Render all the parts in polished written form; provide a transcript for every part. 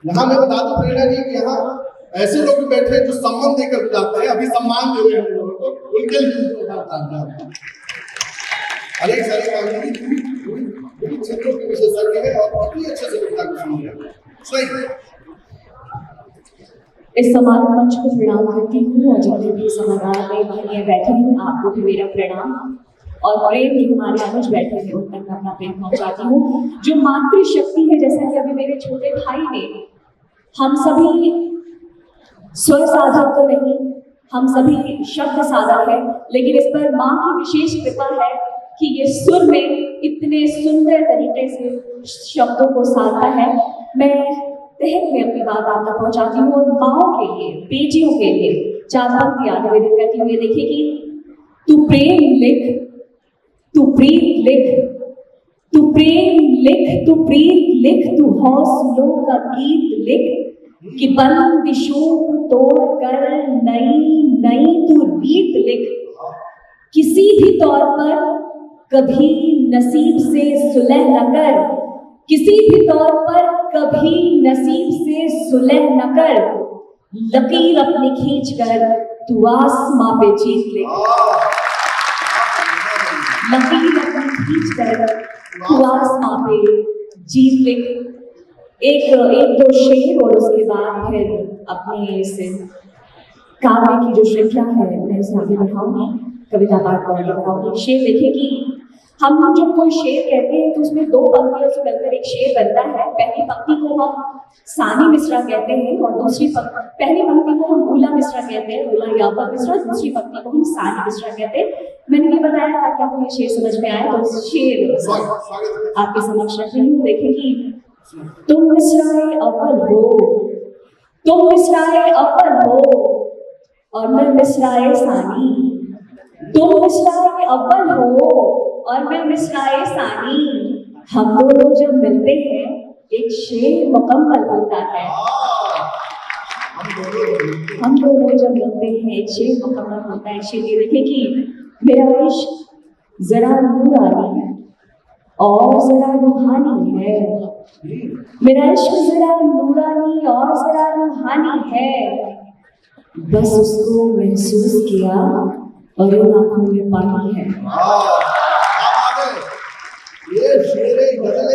यहाँ मैं बता दूं प्रेरणा जी कि यहाँ ऐसे लोग भी बैठे हैं जो सम्मान देकर जाते हैं, अभी सम्मान दे रहे हैं हम लोगों को, उनके लिए अनेक सारी कानूनी क्षेत्रों के विशेषज्ञ है और काफी अच्छे से कविता को सुन रहे हैं। सही इस समारोह मंच को प्रणाम करती हूँ और जितने भी सभागार में बहनियां बैठे हैं आपको भी मेरा प्रणाम और प्रेम जो हमारे आगे बैठे हैं उन तक मैं अपना प्रेम पहुंचाती हूँ। जो मातृशक्ति है, जैसा कि अभी मेरे छोटे भाई ने, हम सभी स्वर साधक तो नहीं, हम सभी शब्द साधक है, लेकिन इस पर माँ की विशेष कृपा है कि ये सुर में इतने सुंदर तरीके से शब्दों को साधता है। मैं तहत में अपनी बात आप तक पहुंचाती हूँ और माओं के लिए, बेटियों के लिए चार पंक्तियां निवेदित करती हुई देखिए कि तू प्रेम लिख, तू प्रीत लिख, तू प्रेम लिख, तू प्रीत लिख, तू हौसलों का गीत लिख कि बंदिशों को तोड़ कर नई नई तू रीत लिख। किसी भी तौर पर कभी नसीब से सुलह न कर, किसी भी तौर पर कभी नसीब से सुलह न कर, लकीर अपनी खींच कर तू आसमां पे जीत ले। लकीर अपनी खींच कर तू आसमां पे जीत ले। एक दो शेर और उसके बाद फिर अपने इस काव्य की जो श्रृंखला है मैं इसे आगे बढ़ाऊंगी, कविता पाठ को आगे बढ़ाऊंगी। शेर देखे कि हम जब कोई शेर कहते हैं तो उसमें दो पंक्तियों से मिलकर एक शेर बनता है। पहली पंक्ति को हम सानी मिश्रा कहते हैं और पहली पंक्ति को हम ऊला मिश्रा कहते हैं, ऊला यावत मिश्रा। दूसरी पंक्ति को हम सानी मिश्रा कहते हैं। मैंने ये बताया ताकि आपको ये शेर समझ में आए, तो शेर आपके समक्ष रख रही हूँ। देखें कि तुम मिश्राए अव्वल हो, तुम मिश्राए अव्वल हो और मैं मिश्राए सानी। तुम मिश्राए अव्वल हो और मैं मिश्राए सानी। हम दोनों जब मिलते हैं एक शेर मुकम्मल होता है। हम दोनों जब मिलते हैं एक शेर मुकम्मल होता है। शेर ये देखे कि मेरा इश्क जरा नूरानी और जरा रूहानी है, मेरा इश्क जरा नूरानी और जरा रूहानी है। बस उसको महसूस किया और उन आंखों में पानी है। ये शेर गजल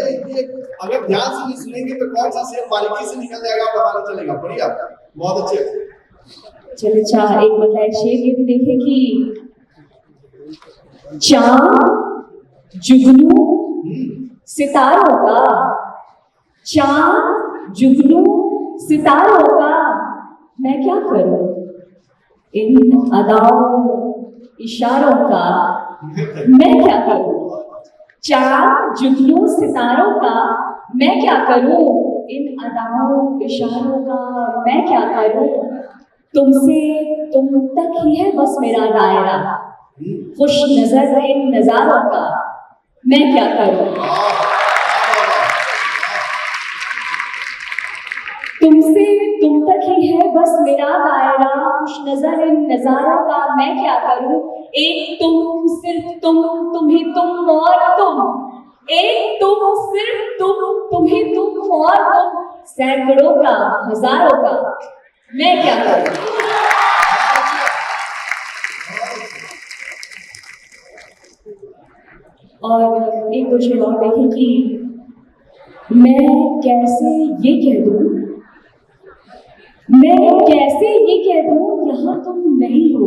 अगर ध्यान से नहीं सुनेंगे तो कौन सा शेर बारीकी से निकल जाएगा पता नहीं चलेगा। बढ़िया, बहुत अच्छे। चलिए चार एक मतलब शेर ये भी देखे कि चांद जुगनू सितारों का, चांद जुगनू सितारों का मैं क्या करूं इन अदाओं इशारों का, मैं क्या करूं। चांद जुगनू सितारों का मैं क्या करूं इन अदाओं इशारों का, मैं क्या करूं। तुमसे तुम तक ही है बस मेरा दायरा, खुश नजर इन नजारों का मैं क्या करूं। तुमसे तुम तक ही है बस मेरा दायरा, खुश नजर इन नजारों का मैं क्या करूं। एक तुम सिर्फ तुम, तुम ही तुम और तुम, एक तुम सिर्फ तुम ही तुम और तुम, सैकड़ों का हजारों का मैं क्या करूं। और एक दो शेर और देखें कि मैं कैसे ये कह दूं, मैं कैसे ये कह दूं यहाँ तुम नहीं हो।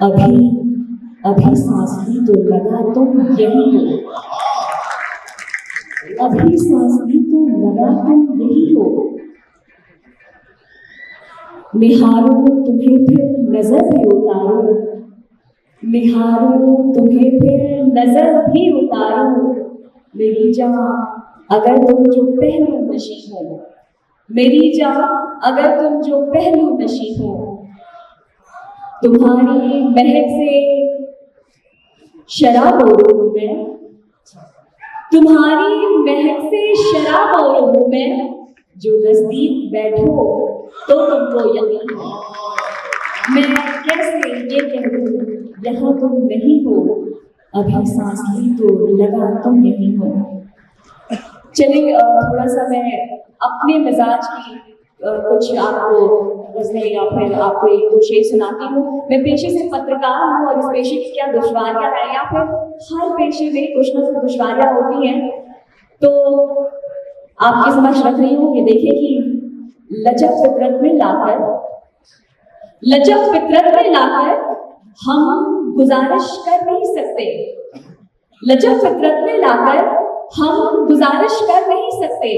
अभी अभी सांस ली तो लगा तुम यही हो, अभी सांस ली तो लगा तुम यही हो। निहारो तुम्हें फिर नजर भी उतारो, निहारो तुम्हें फिर नजर भी उतारो। मेरी जान अगर तुम जो पहलू नशी हो, मेरी जान अगर तुम जो पहलू नशी हो। तुम्हारी महक से शराब ओढ़ूं मैं, तुम्हारी महक से शराब ओढ़ूं मैं। जो नजदीक बैठो तो तुमको यकीन हो। मैं कैसे ये कह दूं यहाँ तुम नहीं हो। अभी सांस ली तो लगा तुम यही हो। चलिए थोड़ा सा मैं अपने मिजाज की कुछ आपको गजलें या फिर आपको एक दो शेर सुनाती हूँ। मैं पेशे से पत्रकार हूँ और इस पेशे की क्या दुश्वारियां हैं या फिर हर पेशे में कुछ न कुछ दुश्वारियां होती हैं, तो आपके समक्ष रख रही हूँ। ये देखिए कि लचक फितरत में लाकर हम गुजारिश कर नहीं सकते। लचक फितरत में लाकर हम गुजारिश कर नहीं सकते।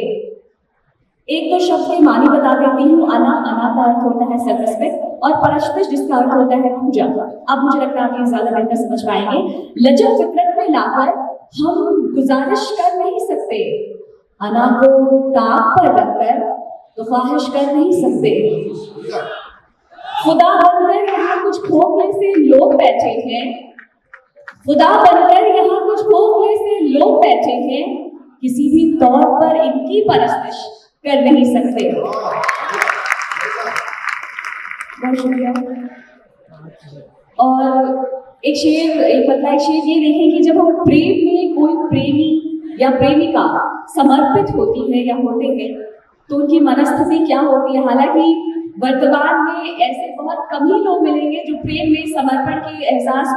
एक दो शब्द के मानी बता देती हूँ। अना का अर्थ होता है सेल्फ रिस्पेक्ट और परस्तिश जिसका अर्थ होता है पूजा। अब मुझे लगता है आप ये ज्यादा बेहतर समझ पाएंगे। लचक फितरत में लाकर हम गुजारिश कर नहीं सकते। अना को ताक पर रखकर तो ख्वाहिश कर नहीं सकते। खुदा बनकर यहाँ कुछ खोखले से लोग बैठे हैं। खुदा बनकर यहाँ कुछ खोखले से लोग बैठे हैं। किसी भी तौर पर इनकी परस्तिश कर नहीं सकते। बहुत शुक्रिया। और एक शेर ये देखें कि जब हम प्रेम में कोई प्रेमी या प्रेमिका समर्पित होती है या होते हैं तो उनकी मनस्थिति क्या होती है। हालांकि वर्तमान में ऐसे बहुत कम ही लोग मिलेंगे जो प्रेम में समर्पण के एहसास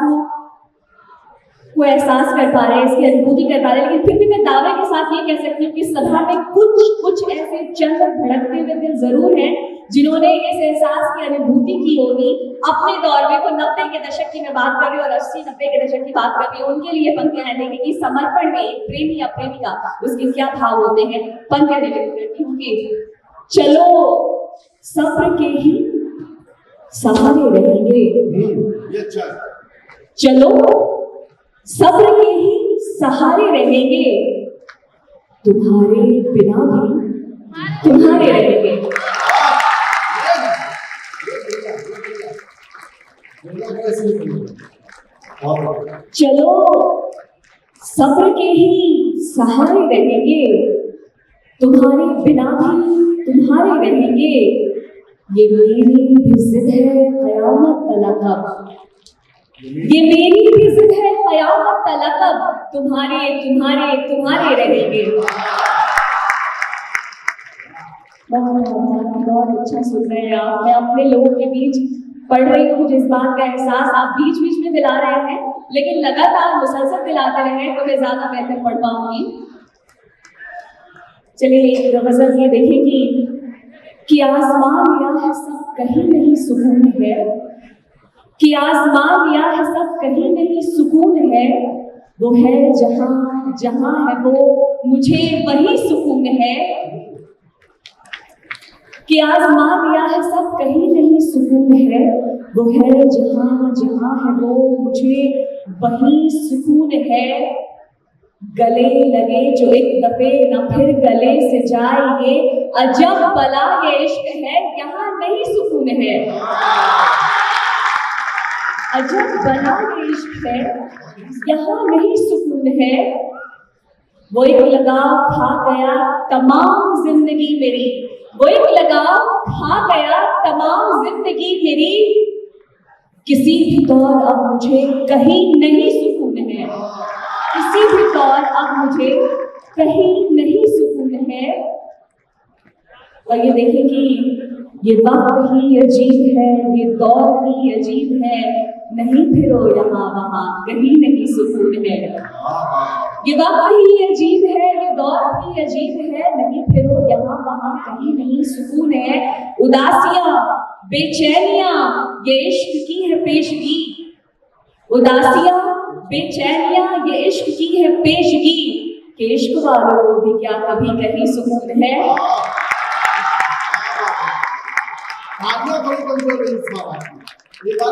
को एहसास कर पा रहे हैं, इसकी अनुभूति कर पा रहे हैं। लेकिन फिर भी मैं दावे के साथ ये कह सकती हूँ कि सभा में कुछ ऐसे चंद धड़कते हुए दिल जरूर हैं जिन्होंने इस एहसास की अनुभूति की होगी अपने दौर में। वो 90 के दशक की मैं बात कर रही हूँ और 80-90 के दशक की बात कर रही हूँ। उनके लिए पंक्तियां हैं। देखिए कि समर्पण में एक प्रेमी या प्रेमिका उसके क्या भाव होते हैं। पंक्तियां निवेदन करती हूँ कि चलो सब्र के ही सहारे रहेंगे। चलो सब्र के ही सहारे रहेंगे। तुम्हारे बिना भी तुम्हारे रहेंगे। चलो सब्र के ही सहारे रहेंगे। तुम्हारे बिना भी तुम्हारे रहेंगे। ये मेरी भी जिद है कयामत तलक। ये मेरी भी जिद है कयामत तलक। तुम्हारे तुम्हारे तुम्हारे रहेंगे। बहुत अच्छा सुन रहे हैं आप। मैं अपने लोगों के बीच पढ़ रही हूँ। जिस बात का एहसास आप बीच बीच में दिला रहे हैं, लेकिन लगातार मुसलसल दिलाते रहे तो मैं ज्यादा बेहतर पढ़ पाऊंगी। चलिए एक गजल ये देखें कि आसमान या है सब कहीं नहीं सुकून है। कि आसमान या है सब कहीं नहीं सुकून है। वो है जहां जहां है वो मुझे वही सुकून है। कि आसमान या है सब कहीं नहीं सुकून है। वो है जहां जहां है वो मुझे वही सुकून है। गले लगे जो एक दफे न फिर गले से जाएंगे। अजब बला ये इश्क है यहाँ नहीं सुकून है। अजब बला ये इश्क है यहाँ नहीं सुकून है। वो एक लगाव खा गया तमाम जिंदगी मेरी। वो एक लगाव खा गया तमाम जिंदगी मेरी। किसी भी दौर अब मुझे कहीं नहीं सुकून है। किसी भी दौर अब मुझे कहीं नहीं सुकून है। और ये देखें कि ये वक्त ही अजीब है, ये दौर ही अजीब है। नहीं फिरो यहाँ वहाँ कहीं नहीं सुकून है। ये वक्त ही अजीब है, ये दौर ही अजीब है। नहीं फिरो यहाँ वहाँ कहीं नहीं सुकून है। उदासियां बेचैनियां ये इश्क की है पेशगी। उदासियां बेचैनियां ये इश्क की है पेशगी। कि इश्क वालों को भी क्या कभी कहीं सुकून है।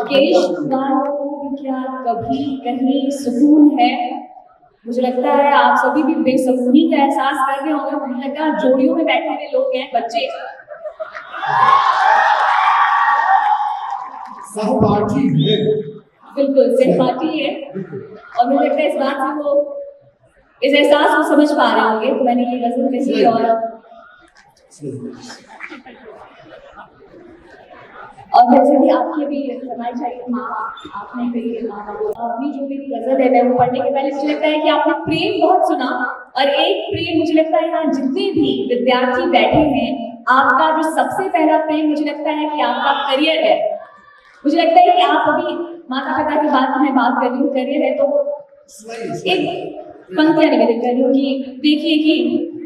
कि इश्क वालों को भी क्या कभी कहीं सुकून है। मुझे लगता है आप सभी भी बेसुकूनी का एहसास कर रहे होंगे। मुझे लगा जोड़ियों में बैठे हुए लोग हैं, बच्चे सहपाठी है। बिल्कुल सहपाठी है। और मुझे लगता है इस बात से वो इस एहसास को समझ पा रहे होंगे। तो मैंने ये गजल कही और और जैसे कि आपकी भी फरमाई चाहिए माँ, आपने कही माँ अपनी जो मेरी गजल है मैं वो पढ़ने के पहले मुझे लगता है कि आपने प्रेम बहुत सुना, और एक प्रेम मुझे लगता है यहाँ जितने भी विद्यार्थी बैठे हैं, आपका जो सबसे पहला प्रेम मुझे लगता है कि आपका करियर है। मुझे लगता है कि आप अभी माता पिता की बात मैं बात कर रही हूँ, करियर है तो एक पंक्तियां निवेदन कर रही हूँ कि देखिए कि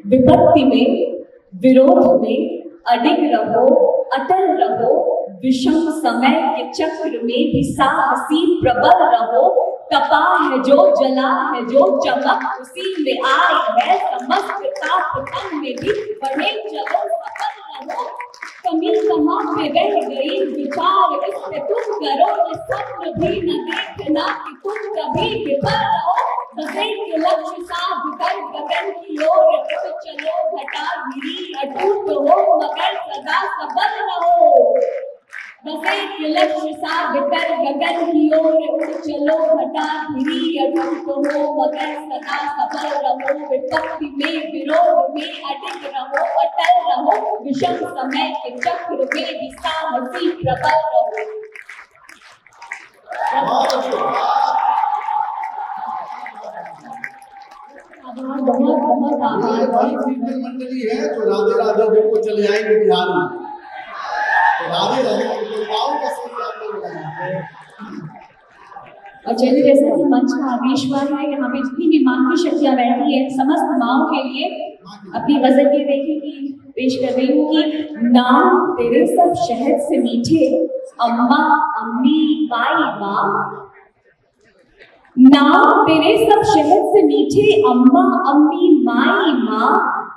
विपत्ति में विरोध में अडिग रहो, अटल रहो, विषम समय के चक्र में भी साहसी प्रबल रहो, तपा है जो जला है जो चमक उसी में आई है, समस्त ताप तन में भी बढ़े चलो सफल रहो, कमी कहाँ पे रह गई विचार इस पे तुम करो, ये सपन भी न देखना कि तुम कभी विफल रहो, बसे के लक्ष्य साध कर गगन की ओर उड़ चलो, घटा गिरी अटूट हो मगर सदा सबल रहो, बसे के लक्ष्य साध कर गगन की ओर उड़ चलो, घटा गिरी अटूट हो मगर सदा सबल रहो, विपत्ति में विरोध में अडिग रहो, अटल रहो, विषम समय के चक्र में भी साहसी प्रबल रहो। बहुत बहुत आभार। भाई कीर्तन मंडली है जो राधे राधे देखो चले आएंगे बिहार में, तो राधे राधे तो गाँव का सही आप लोग लगाएंगे। और चलिए जैसा कि मंच का आदेश हुआ है, यहाँ पे जितनी भी मातृ शक्तियाँ बैठी है समस्त माओं के लिए अपनी गजल ये देखिए कि पेश कर रही हूँ कि नाम तेरे सब शहद से मीठे, अम्मा अम्मी माई माँ, नाम तेरे सब शहद से मीठे, अम्मा अम्मी माई माँ,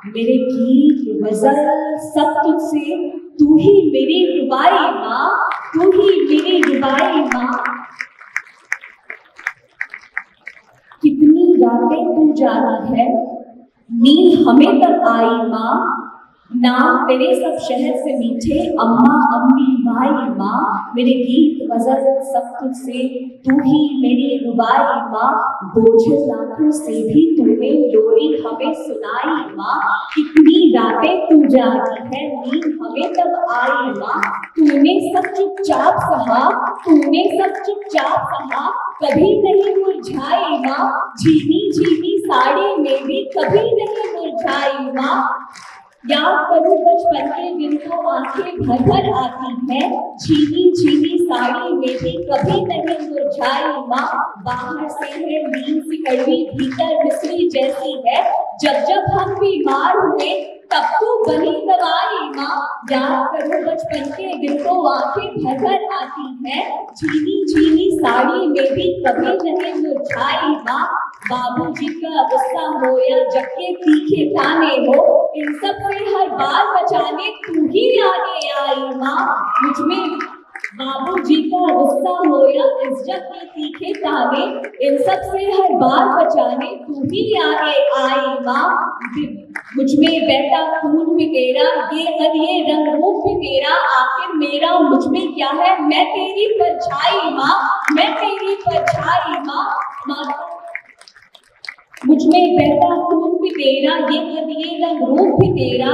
मेरे गीत गजल सब तुझसे, तू ही मेरी रुबाई माँ, तू ही मेरी रुबाई माँ, कितनी रातें तू जागी है, नींद हमें तब आई माँ, नाम तेरे सब शहर से मीठे, अम्मा अम्मी माई माँ, मेरे गीत गजल सब तुझसे, तू ही मेरी रुबाई माँ, बोझ लाखों से भी तूने लोरी हमें सुनाई माँ, कितनी रातें तू जागी है, नींद हमें तब आई माँ, तूने सब चुपचाप सहा, तूने सब चुपचाप सहा, कभी नहीं मुरझाई माँ, झीनी झीनी साड़ी में भी कभी नहीं मुरझाई माँ, याद करूं बचपन के दिन तो आंखें भर भर आती है, झीनी झीनी साड़ी में भी कभी नहीं मुरझाई माँ, बाहर से है नींद सी कड़वी भीतर मिश्री जैसी है, जब जब हम बीमार हुए तब तो बनी दवाई माँ, याद करूं बचपन के दिन तो आंखें भर भर आती है, झीनी झीनी साड़ी में भी कभी नहीं मुरझाई माँ, बाबूजी का गुस्सा हो या जग के तीखे ताने हो, इन सब से हर बार बचाने तू ही आगे आई माँ, मुझमें बाबूजी का गुस्सा हो या इस जग के तीखे ताने, इन सब से हर बार बचाने तू ही आगे आई माँ, मुझमें बहता खून भी तेरा, ये रंग रूप भी तेरा, आखिर मेरा मुझमें क्या है, मैं तेरी परछाई माँ, मैं तेरी परछाई माँ, मुझमें बहता खून भी तेरा, ये रंग रूप भी तेरा,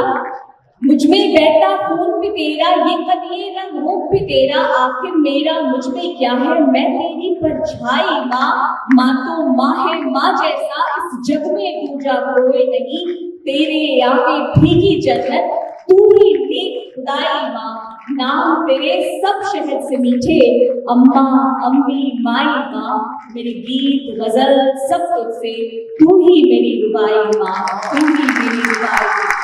मुझमें बहता खून भी तेरा, ये रंग रूप भी तेरा, आखिर मेरा मुझमें क्या है, मैं तेरी परछाई माँ, माँ तो माँ है माँ जैसा इस जग में दूजा कोई नहीं, तेरे आगे भीगी जन्नत तू ही देख खुदाई माँ, नाम तेरे सब शहद से मीठे, अम्मा अम्मी माई माँ, मेरे गीत गजल सब तुझसे, तू ही मेरी रुबाई माँ, तू ही मेरी रुबाई माँ।